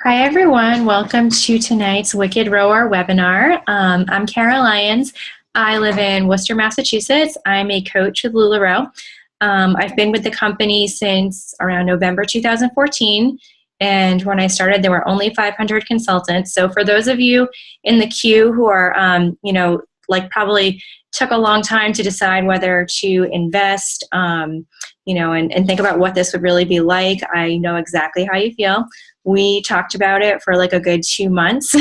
Hi, everyone. Welcome to tonight's Wicked Rower webinar. I'm Kara Lyons. I live in Worcester, Massachusetts. I'm a coach with LuLaRoe. I've been with the company since around November 2014. And when I started, there were only 500 consultants. So for those of you in the queue who are, probably took a long time to decide whether to invest, and think about what this would really be like, I know exactly how you feel. We talked about it for like a good 2 months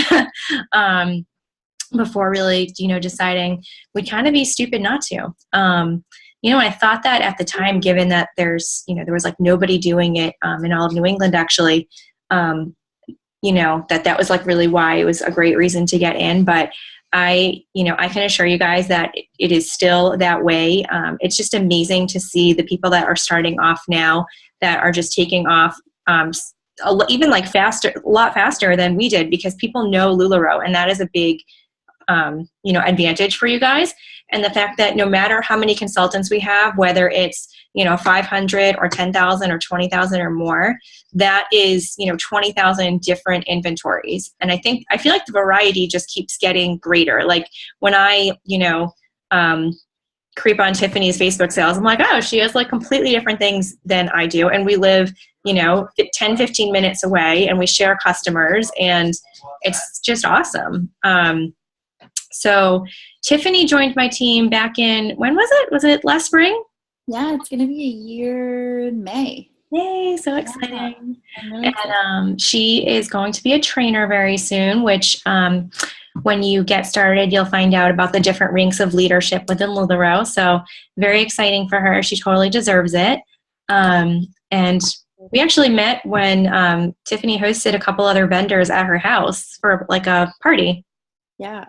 before really, deciding we'd kind of be stupid not to. I thought that at the time, given that there was like nobody doing it in all of New England, actually, that was like really why it was a great reason to get in. But I can assure you guys that it is still that way. It's just amazing to see the people that are starting off now that are just taking off even like a lot faster than we did, because people know LuLaRoe, and that is a big advantage for you guys. And the fact that no matter how many consultants we have, whether it's 500 or 10,000 or 20,000 or more, that is 20,000 different inventories. And I feel like the variety just keeps getting greater. Like when I creep on Tiffany's Facebook sales, I'm like, oh, she has like completely different things than I do, and we live 10-15 minutes away, and we share customers, and it's just awesome. So Tiffany joined my team back in, when was it? Was it last spring? Yeah, it's going to be a year in May. Yay, so exciting. Yeah, really and she is going to be a trainer very soon, which when you get started, you'll find out about the different ranks of leadership within LuLaRoe. So very exciting for her. She totally deserves it. And we actually met when Tiffany hosted a couple other vendors at her house for like a party. Yeah.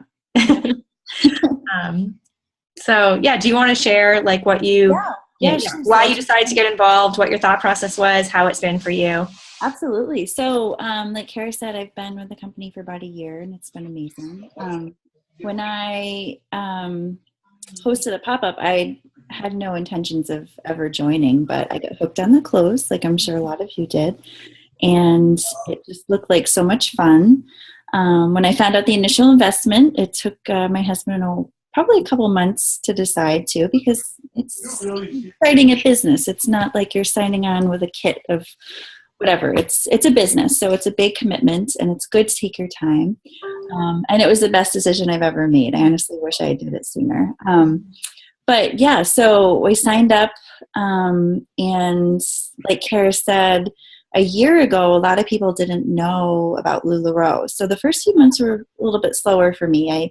So yeah, do you want to share like what why you decided to get involved, what your thought process was, how it's been for you? Absolutely. So like Kara said, I've been with the company for about a year, and it's been amazing. When I hosted a pop-up, I had no intentions of ever joining, but I got hooked on the clothes, like I'm sure a lot of you did, and it just looked like so much fun. When I found out the initial investment, it took my husband probably a couple months to decide too, because it's starting a business. It's not like you're signing on with a kit of whatever. It's a business, so it's a big commitment, and it's good to take your time. And it was the best decision I've ever made. I honestly wish I did it sooner. But yeah, so we signed up, and like Kara said, a year ago, a lot of people didn't know about LuLaRoe. So the first few months were a little bit slower for me. I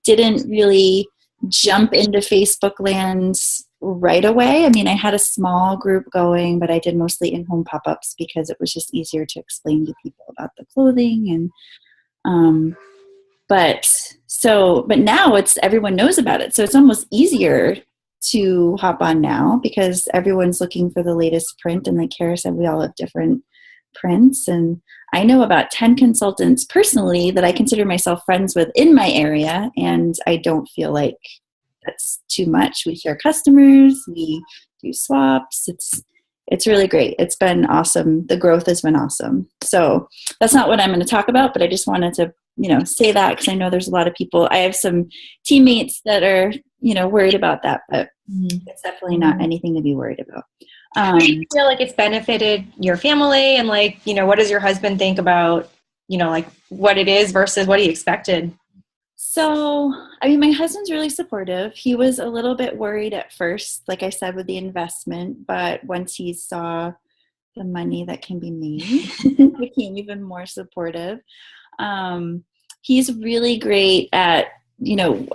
didn't really jump into Facebook land right away. I mean, I had a small group going, but I did mostly in-home pop-ups because it was just easier to explain to people about the clothing. And but now everyone knows about it. So it's almost easier to hop on now because everyone's looking for the latest print. And like Kara said, we all have different prints. And I know about 10 consultants personally that I consider myself friends with in my area. And I don't feel like that's too much. We share customers, we do swaps. It's really great. It's been awesome. The growth has been awesome. So that's not what I'm going to talk about, but I just wanted to, say that because I know there's a lot of people. I have some teammates that are, worried about that, but it's definitely not anything to be worried about. Do you feel like it's benefited your family, and what does your husband think about, like what it is versus what he expected? So, I mean, my husband's really supportive. He was a little bit worried at first, like I said, with the investment, but once he saw the money that can be made, he became even more supportive. He's really great at,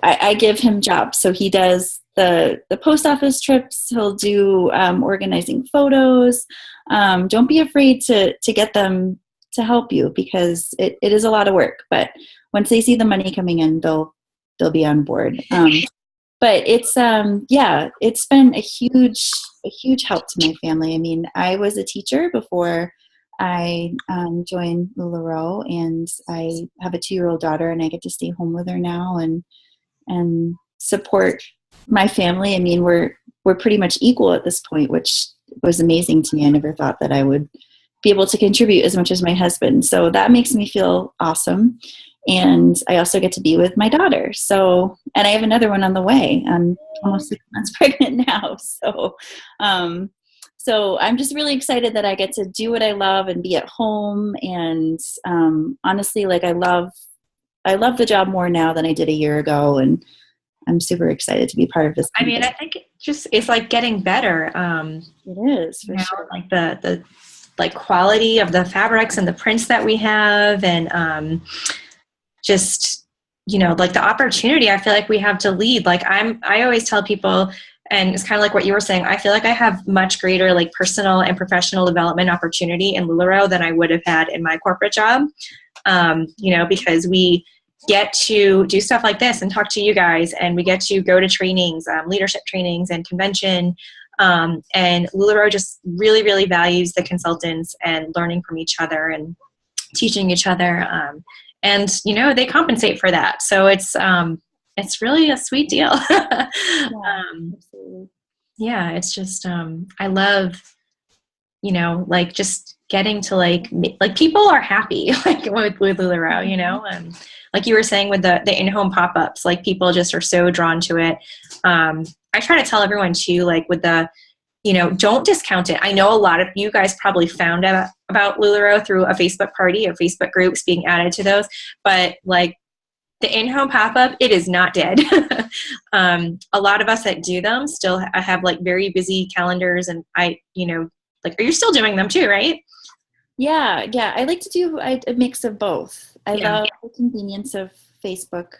I give him jobs. So he does the post office trips. He'll do organizing photos. Don't be afraid to get them to help you because it is a lot of work. But once they see the money coming in, they'll be on board. But it's it's been a huge help to my family. I mean, I was a teacher before I joined LuLaRoe, and I have a 2-year-old daughter, and I get to stay home with her now and support my family. I mean, we're pretty much equal at this point, which was amazing to me. I never thought that I would be able to contribute as much as my husband. So that makes me feel awesome. And I also get to be with my daughter. So, and I have another one on the way. I'm almost 6 months pregnant now. So I'm just really excited that I get to do what I love and be at home. And honestly, like I love the job more now than I did a year ago. And I'm super excited to be part of this. I mean, I think it's like getting better. It is, for sure. Like the like quality of the fabrics and the prints that we have, and just, you know, like the opportunity I feel like we have to lead. Like I always tell people, and it's kind of like what you were saying, I feel like I have much greater like personal and professional development opportunity in LuLaRoe than I would have had in my corporate job. You know, because we get to do stuff like this and talk to you guys, and we get to go to trainings, leadership trainings and convention. And LuLaRoe just really, really values the consultants and learning from each other and teaching each other. And, you know, they compensate for that. So it's really a sweet deal. Yeah, it's just, I love, you know, like just getting to like people are happy like with LuLaRoe, you know, like you were saying with the in-home pop-ups, like people just are so drawn to it. I try to tell everyone too, like with the, you know, don't discount it. I know a lot of you guys probably found out about LuLaRoe through a Facebook party or Facebook groups being added to those, but like the in-home pop-up, it is not dead. A lot of us that do them still have like very busy calendars, and you know, like, are you still doing them too, right? Yeah. I like to do a mix of both. I love the convenience of Facebook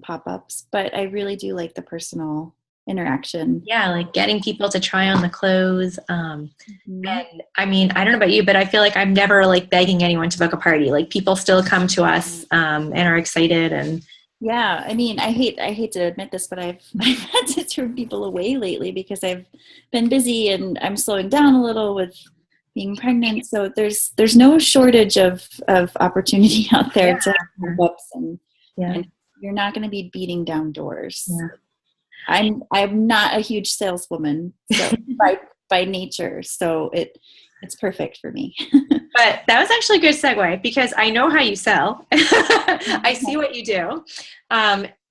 pop-ups, but I really do like the personal interaction. Yeah, like getting people to try on the clothes. And I mean, I don't know about you, but I feel like I'm never like begging anyone to book a party. Like people still come to us and are excited. And yeah, I mean, I hate to admit this, but I've had to turn people away lately because I've been busy and I'm slowing down a little with being pregnant. So there's no shortage of opportunity out there to have pop-ups, and you're not going to be beating down doors. Yeah. I'm not a huge saleswoman, so by nature, so it's perfect for me. But that was actually a good segue because I know how you sell. I see what you do.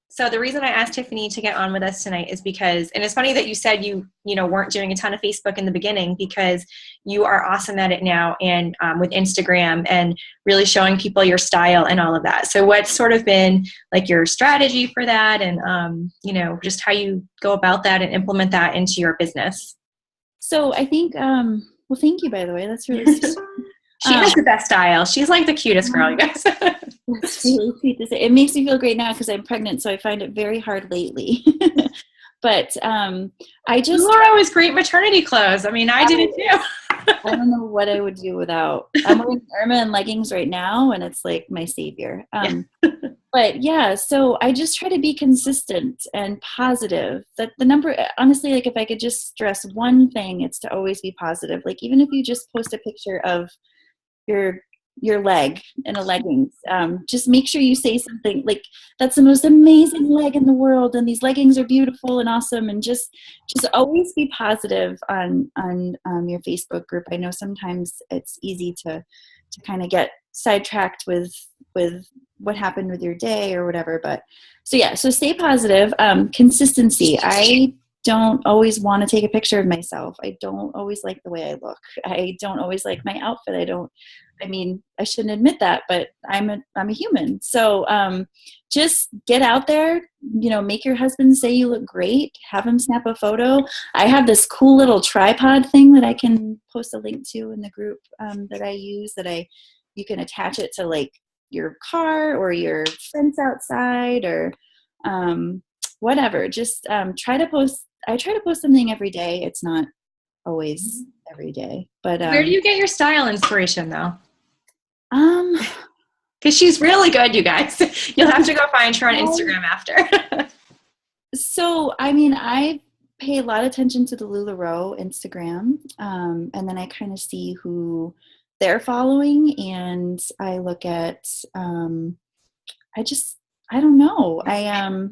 So the reason I asked Tiffany to get on with us tonight is because, and it's funny that you said you weren't doing a ton of Facebook in the beginning, because you are awesome at it now, and with Instagram and really showing people your style and all of that. So what's sort of been like your strategy for that, and you know, just how you go about that and implement that into your business? So I think, well, thank you, by the way. That's really sweet. She has the best style. She's like the cutest girl, you guys. That's really sweet to say. It makes me feel great now because I'm pregnant, so I find it very hard lately. But I just... LuLaRoe is great maternity clothes. I mean, I did it too. I don't know what I would do without. I'm wearing Irma and leggings right now, and it's like my savior. But yeah, so I just try to be consistent and positive. That the number, honestly, like if I could just stress one thing, it's to always be positive. Like even if you just post a picture of your leg in a leggings, just make sure you say something like, that's the most amazing leg in the world, and these leggings are beautiful and awesome, and just always be positive on your Facebook group. I know sometimes it's easy to kind of get sidetracked with what happened with your day or whatever, but so stay positive. Consistency. I don't always want to take a picture of myself. I don't always like the way I look. I don't always like my outfit. I shouldn't admit that, but I'm a human. So just get out there, make your husband say you look great, have him snap a photo. I have this cool little tripod thing that I can post a link to in the group that I use, you can attach it to like your car or your fence outside or whatever. Just try to post. I try to post something every day. It's not always every day, but where do you get your style inspiration though? Because she's really good, you guys. You'll have to go find her on Instagram after. So, I pay a lot of attention to the LuLaRoe Instagram, and then I kind of see who they're following, and I look at, I don't know. I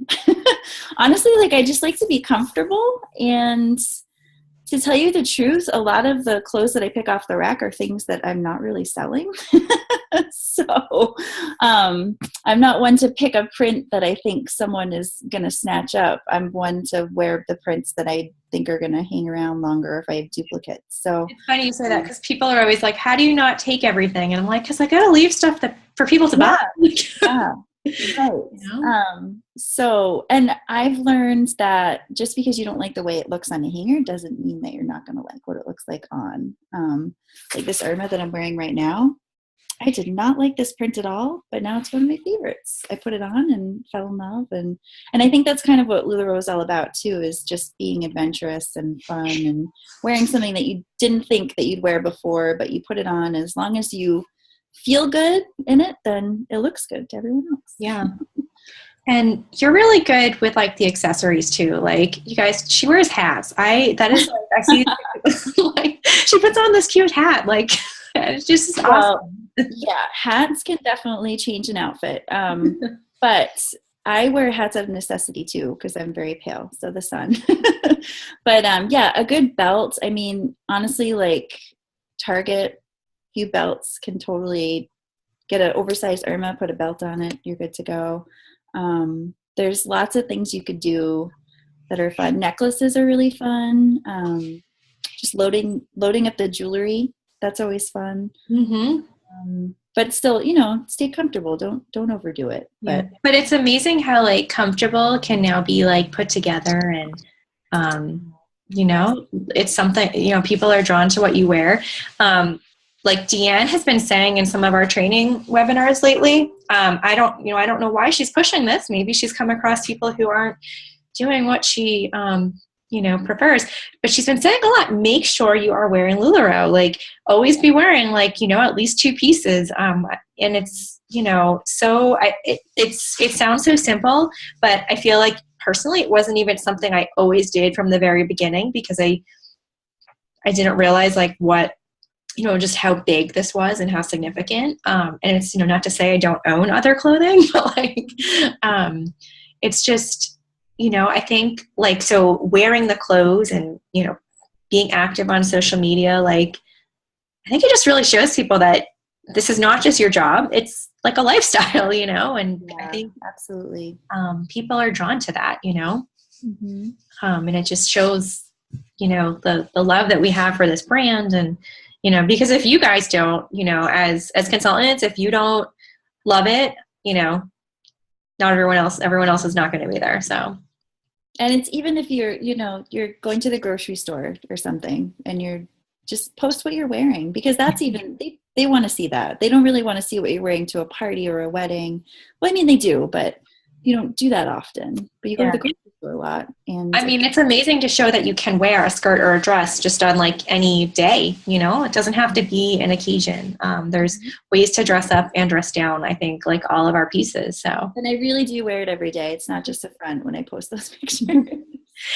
honestly, I just like to be comfortable and to tell you the truth, a lot of the clothes that I pick off the rack are things that I'm not really selling. So I'm not one to pick a print that I think someone is going to snatch up. I'm one to wear the prints that I think are going to hang around longer if I have duplicates. So it's funny you say that, because people are always like, how do you not take everything? And I'm like, because I got to leave stuff for people to buy. Yeah. Right. You know? So, and I've learned that just because you don't like the way it looks on a hanger doesn't mean that you're not going to like what it looks like on. Like this Irma that I'm wearing right now, I did not like this print at all, but now it's one of my favorites. I put it on and fell in love. And I think that's kind of what LuLaRoe is all about too, is just being adventurous and fun and wearing something that you didn't think that you'd wear before, but you put it on. As long as you feel good in it, then it looks good to everyone else. Yeah. And you're really good with like the accessories too. Like you guys, she wears hats. I see like she puts on this cute hat. Like it's just awesome. Yeah, hats can definitely change an outfit. But I wear hats out of necessity too, because I'm very pale, so the sun. But yeah, a good belt. I mean, honestly, like Target, few belts can totally get an oversized Irma, put a belt on it, you're good to go. There's lots of things you could do that are fun. Necklaces are really fun. Just loading up the jewelry, that's always fun. Mm-hmm. But still, stay comfortable. Don't overdo it. But it's amazing how like comfortable can now be like put together, and it's something, people are drawn to what you wear. Like Deanne has been saying in some of our training webinars lately, I don't know why she's pushing this. Maybe she's come across people who aren't doing what she, prefers. But she's been saying a lot, make sure you are wearing LuLaRoe. Like always be wearing like, at least 2 pieces. And it's, it sounds so simple, but I feel like personally it wasn't even something I always did from the very beginning, because I didn't realize like what, just how big this was and how significant. And it's, not to say I don't own other clothing, but like, it's just, I think like, so wearing the clothes and, being active on social media, like, I think it just really shows people that this is not just your job. It's like a lifestyle, and yeah, I think absolutely. People are drawn to that, Mm-hmm. And it just shows, the love that we have for this brand. And, because if you guys don't, as consultants, if you don't love it, not everyone else is not going to be there. So. And it's even if you're going to the grocery store or something and you're just post what you're wearing, because that's even, they want to see that. They don't really want to see what you're wearing to a party or a wedding. Well, I mean, they do, but you don't do that often, but you go to the grocery store a lot. And I mean, it's amazing to show that you can wear a skirt or a dress just on like any day, it doesn't have to be an occasion. There's ways to dress up and dress down, I think, like all of our pieces. So, and I really do wear it every day. It's not just a front when I post those pictures.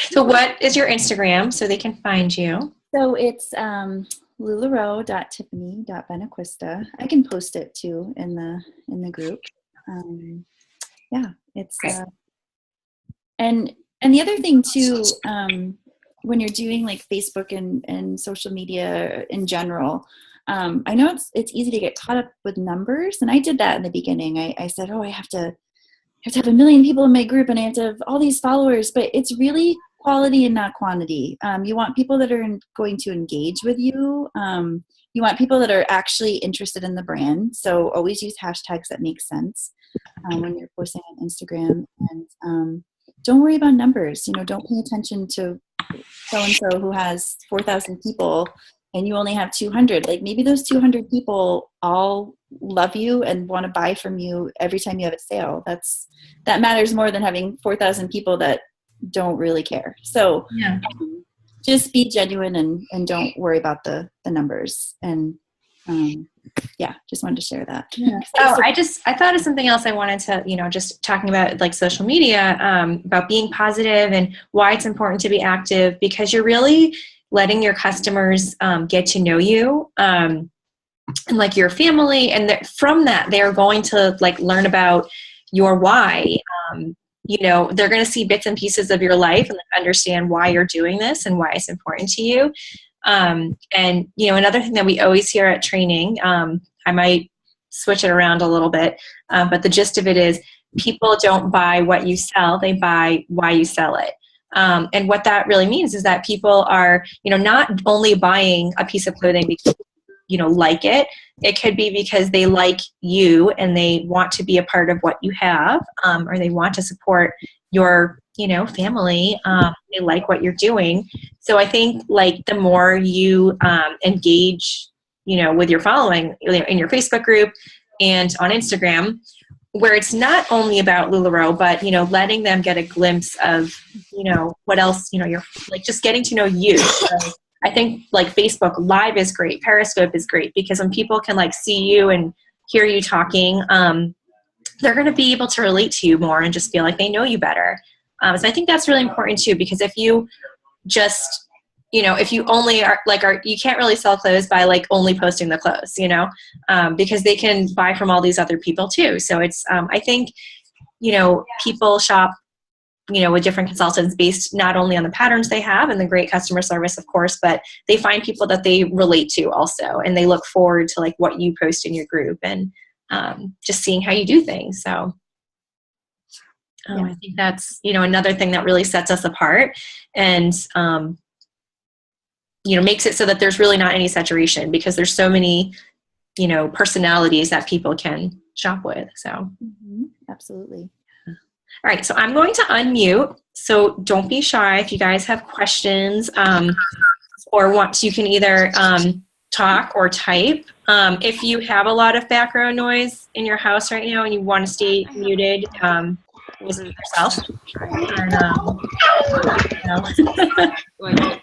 So what is your Instagram so they can find you? So it's lularoe.tiffany.benaquista. I can post it too in the group. Yeah, it's and the other thing too, when you're doing like Facebook and social media in general, I know it's easy to get caught up with numbers, and I did that in the beginning. I said, I have to have 1 million people in my group and I have to have all these followers, but it's really quality and not quantity. You want people that are going to engage with you. You want people that are actually interested in the brand. So always use hashtags that make sense when you're posting on Instagram, and don't worry about numbers. Don't pay attention to so-and-so who has 4,000 people and you only have 200. Like maybe those 200 people all love you and want to buy from you every time you have a sale. That matters more than having 4,000 people that don't really care. So just be genuine and don't worry about the numbers. And just wanted to share that. Yeah. I thought of something else I wanted to, just talking about like social media, about being positive and why it's important to be active, because you're really letting your customers get to know you and like your family. And from that, they're going to like learn about your why. you know, they're going to see bits and pieces of your life and understand why you're doing this and why it's important to you. And, you know, another thing that we always hear at training, I might switch it around a little bit, but the gist of it is people don't buy what you sell, they buy why you sell it. And what that really means is that people are, you know, not only buying a piece of clothing because, you know, like it. It could be because they like you and they want to be a part of what you have, or they want to support your, you know, family. They like what you're doing. So I think like the more you engage, you know, with your following in your Facebook group and on Instagram, where it's not only about LuLaRoe, but, you know, letting them get a glimpse of, you know, what else, you know, you're like just getting to know you. So I think like Facebook Live is great. Periscope is great because when people can like see you and hear you talking, they're going to be able to relate to you more and just feel like they know you better. So I think that's really important too, because if you just, you know, if you only are you can't really sell clothes by like only posting the clothes, you know, because they can buy from all these other people too. So it's, I think, you know, people shop, you know, with different consultants based not only on the patterns they have and the great customer service, of course, but they find people that they relate to also. And they look forward to like what you post in your group and just seeing how you do things. So I think that's, you know, another thing that really sets us apart and, you know, makes it so that there's really not any saturation because there's so many, you know, personalities that people can shop with. So absolutely. All right, so I'm going to unmute. So don't be shy if you guys have questions or want to, you can either talk or type. If you have a lot of background noise in your house right now and you want to stay muted, listen to yourself. And,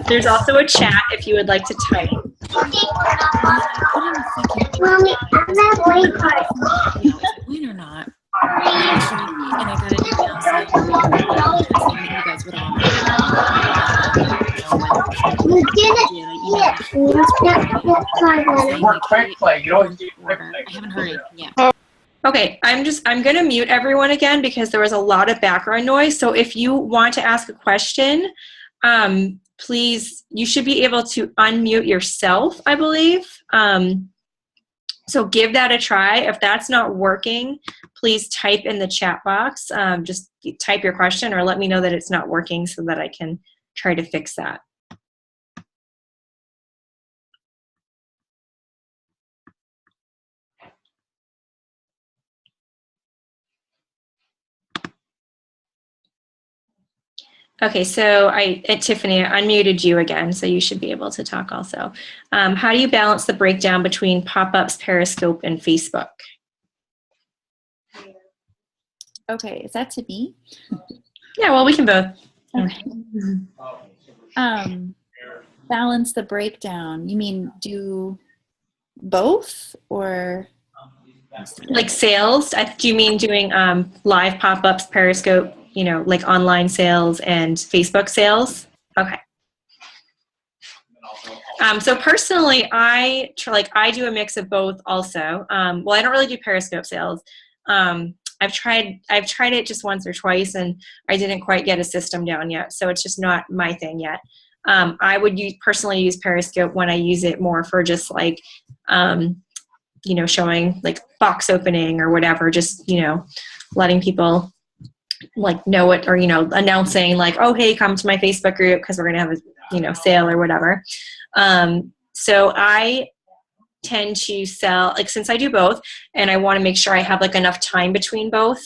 there's also a chat if you would like to type. Mommy, I'm not playing cards. Win or not? And I got an email saying you guys would all You didn't yet. More quick play. You always do quick play. I haven't heard it yet. Okay, I'm going to mute everyone again because there was a lot of background noise. So if you want to ask a question, please, you should be able to unmute yourself, I believe. So give that a try. If that's not working, please type in the chat box. Just type your question or let me know that it's not working so that I can try to fix that. Okay, so Tiffany, I unmuted you again, so you should be able to talk also. How do you balance the breakdown between pop-ups, Periscope, and Facebook? Okay, is that to me? Yeah, well, we can both. Okay. Balance the breakdown. You mean do both or? Like sales? Do you mean doing live pop-ups, Periscope, you know, like online sales and Facebook sales? Okay. So personally, I do a mix of both also. Well, I don't really do Periscope sales. I've tried it just once or twice and I didn't quite get a system down yet. So it's just not my thing yet. I would personally use Periscope when I use it more for just like, you know, showing like box opening or whatever, just, you know, letting people like know it or, you know, announcing like, oh, hey, come to my Facebook group because we're going to have a, you know, sale or whatever. So I tend to sell, like, since I do both and I want to make sure I have like enough time between both,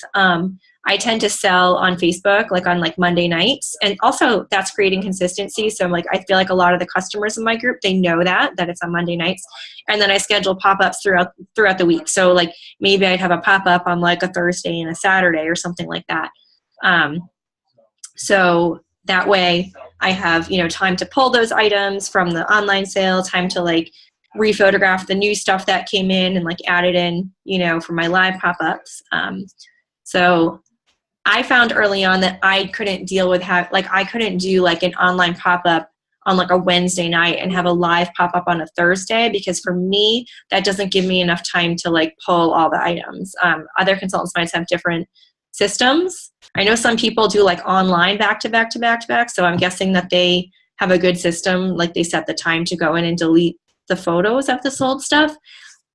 I tend to sell on Facebook, like on like Monday nights. And also that's creating consistency. So I'm like, I feel like a lot of the customers in my group, they know that it's on Monday nights. And then I schedule pop-ups throughout the week. So like maybe I'd have a pop-up on like a Thursday and a Saturday or something like that. So that way I have, you know, time to pull those items from the online sale, time to like rephotograph the new stuff that came in and like add it in, you know, for my live pop-ups. So I found early on that I couldn't deal with I couldn't do like an online pop-up on like a Wednesday night and have a live pop-up on a Thursday, because for me, that doesn't give me enough time to like pull all the items. Other consultants might have different systems. I know some people do like online back to back to back to back. So I'm guessing that they have a good system. Like they set the time to go in and delete the photos of the sold stuff.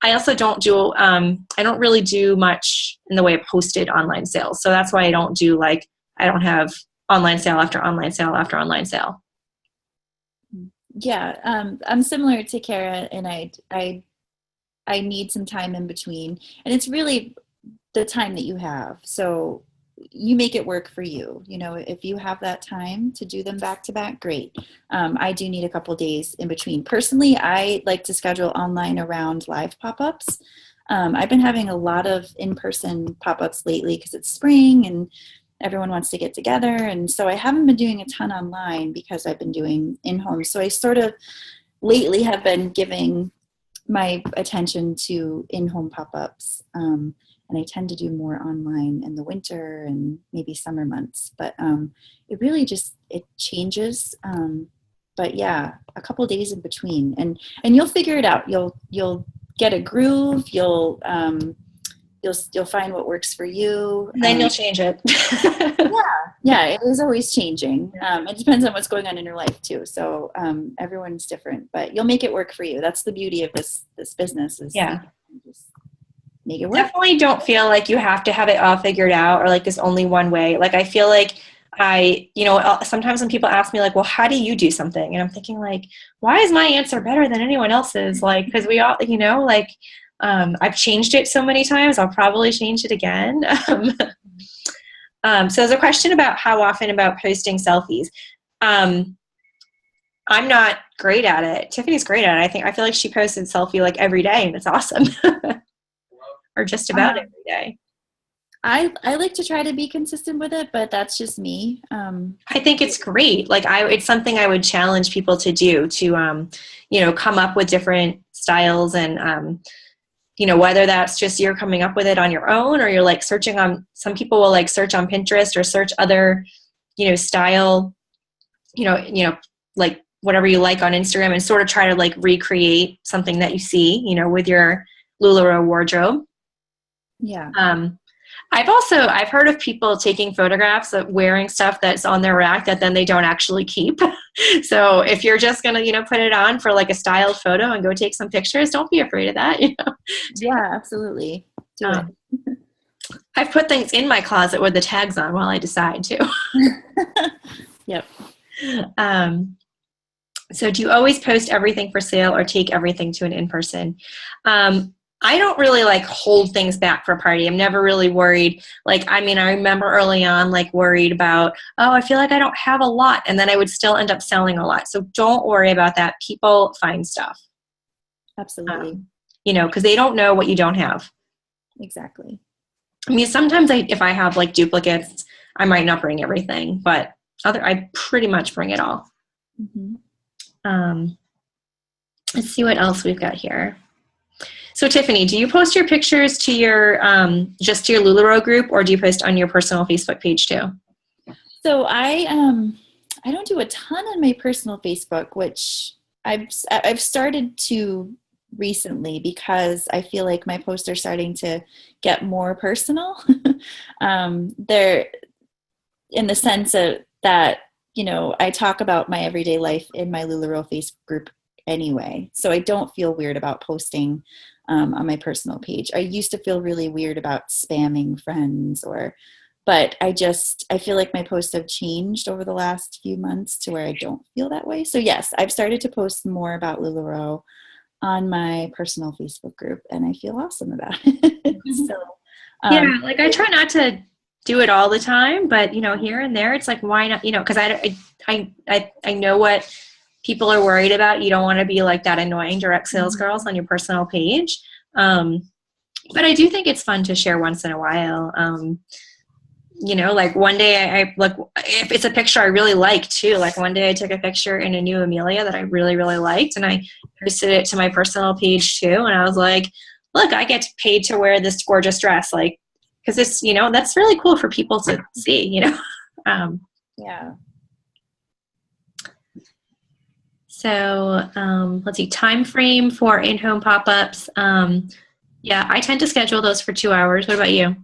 I also don't do, I don't really do much in the way of hosted online sales. So that's why I don't do like, I don't have online sale after online sale after online sale. Yeah, I'm similar to Kara, and I need some time in between, and it's really the time that you have. So you make it work for you. You know, if you have that time to do them back to back, great. I do need a couple days in between. Personally, I like to schedule online around live pop-ups. I've been having a lot of in-person pop-ups lately because it's spring and everyone wants to get together. And so I haven't been doing a ton online because I've been doing in-home. So I sort of lately have been giving my attention to in-home pop-ups. And I tend to do more online in the winter and maybe summer months. But it really just, it changes. But yeah, a couple days in between. And you'll figure it out. You'll get a groove. You'll find what works for you. And then you'll change it. Yeah, it is always changing. It depends on what's going on in your life too. So everyone's different, but you'll make it work for you. That's the beauty of this business is just make it work. Definitely don't feel like you have to have it all figured out or like there's only one way. Like I feel like sometimes when people ask me like, well, how do you do something? And I'm thinking like, why is my answer better than anyone else's? Like, cause we all, like, I've changed it so many times. I'll probably change it again. So there's a question about how often about posting selfies. I'm not great at it. Tiffany's great at it. I feel like she posted selfie like every day and it's awesome. Or just about every day. I like to try to be consistent with it, but that's just me. I think it's great. Like it's something I would challenge people to do to, come up with different styles and, whether that's just you're coming up with it on your own or you're like searching on, some people will like search on Pinterest or search other, style, like whatever you like on Instagram and sort of try to like recreate something that you see, with your LuLaRoe wardrobe. Yeah. I've heard of people taking photographs of wearing stuff that's on their rack that then they don't actually keep. So if you're just going to, put it on for like a styled photo and go take some pictures, don't be afraid of that. Yeah, absolutely. Do it. I've put things in my closet with the tags on while I decide to. Yep. So do you always post everything for sale or take everything to an in-person? I don't really like hold things back for a party. I'm never really worried. I remember early on, worried about, I feel like I don't have a lot. And then I would still end up selling a lot. So don't worry about that. People find stuff. Absolutely. Because they don't know what you don't have. Exactly. Sometimes if I have duplicates, I might not bring everything, but I pretty much bring it all. Mm-hmm. Let's see what else we've got here. So Tiffany, do you post your pictures to your just to your LuLaRoe group, or do you post on your personal Facebook page too? So I don't do a ton on my personal Facebook, which I've started to recently because I feel like my posts are starting to get more personal. They're in the sense of that, I talk about my everyday life in my LuLaRoe Facebook group anyway, so I don't feel weird about posting on my personal page. I used to feel really weird about spamming friends but I feel like my posts have changed over the last few months to where I don't feel that way. So yes, I've started to post more about LuLaRoe on my personal Facebook group and I feel awesome about it. So, yeah, I try not to do it all the time, but here and there it's why not, because I know what people are worried about. You don't want to be like that annoying direct sales girls on your personal page. But I do think it's fun to share once in a while. One day I if it's a picture I really like too, one day I took a picture in a new Amelia that I really, really liked and I posted it to my personal page too. And I was like, look, I get paid to wear this gorgeous dress. Cause it's, that's really cool for people to see, yeah. So let's see, time frame for in-home pop-ups. Yeah, I tend to schedule those for 2 hours. What about you?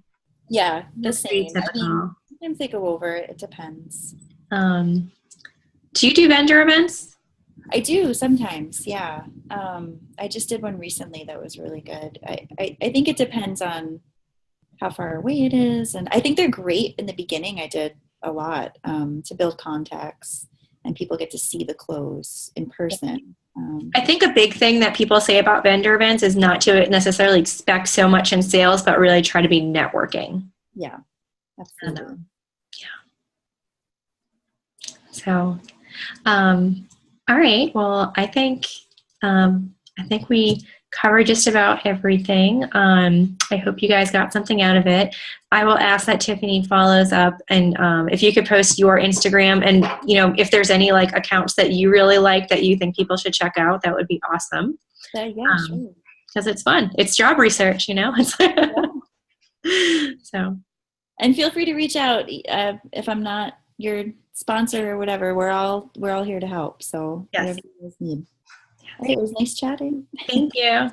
Yeah, the That's pretty same. I typical. mean, sometimes they go over. It depends. Do you do vendor events? I do sometimes, yeah. I just did one recently that was really good. I think it depends on how far away it is. And I think they're great in the beginning. I did a lot to build contacts and people get to see the clothes in person. I think a big thing that people say about vendor events is not to necessarily expect so much in sales, but really try to be networking. Yeah, absolutely. So, all right. Well, I think we covered just about everything. I hope you guys got something out of it. I will ask that Tiffany follows up, and if you could post your Instagram, and if there's any like accounts that you really like that you think people should check out, that would be awesome. Yeah, sure. Because it's fun. It's job research, It's so. And feel free to reach out if I'm not your sponsor or whatever. We're all here to help. So Yes. whatever you guys need. All right, it was nice chatting. Thank you.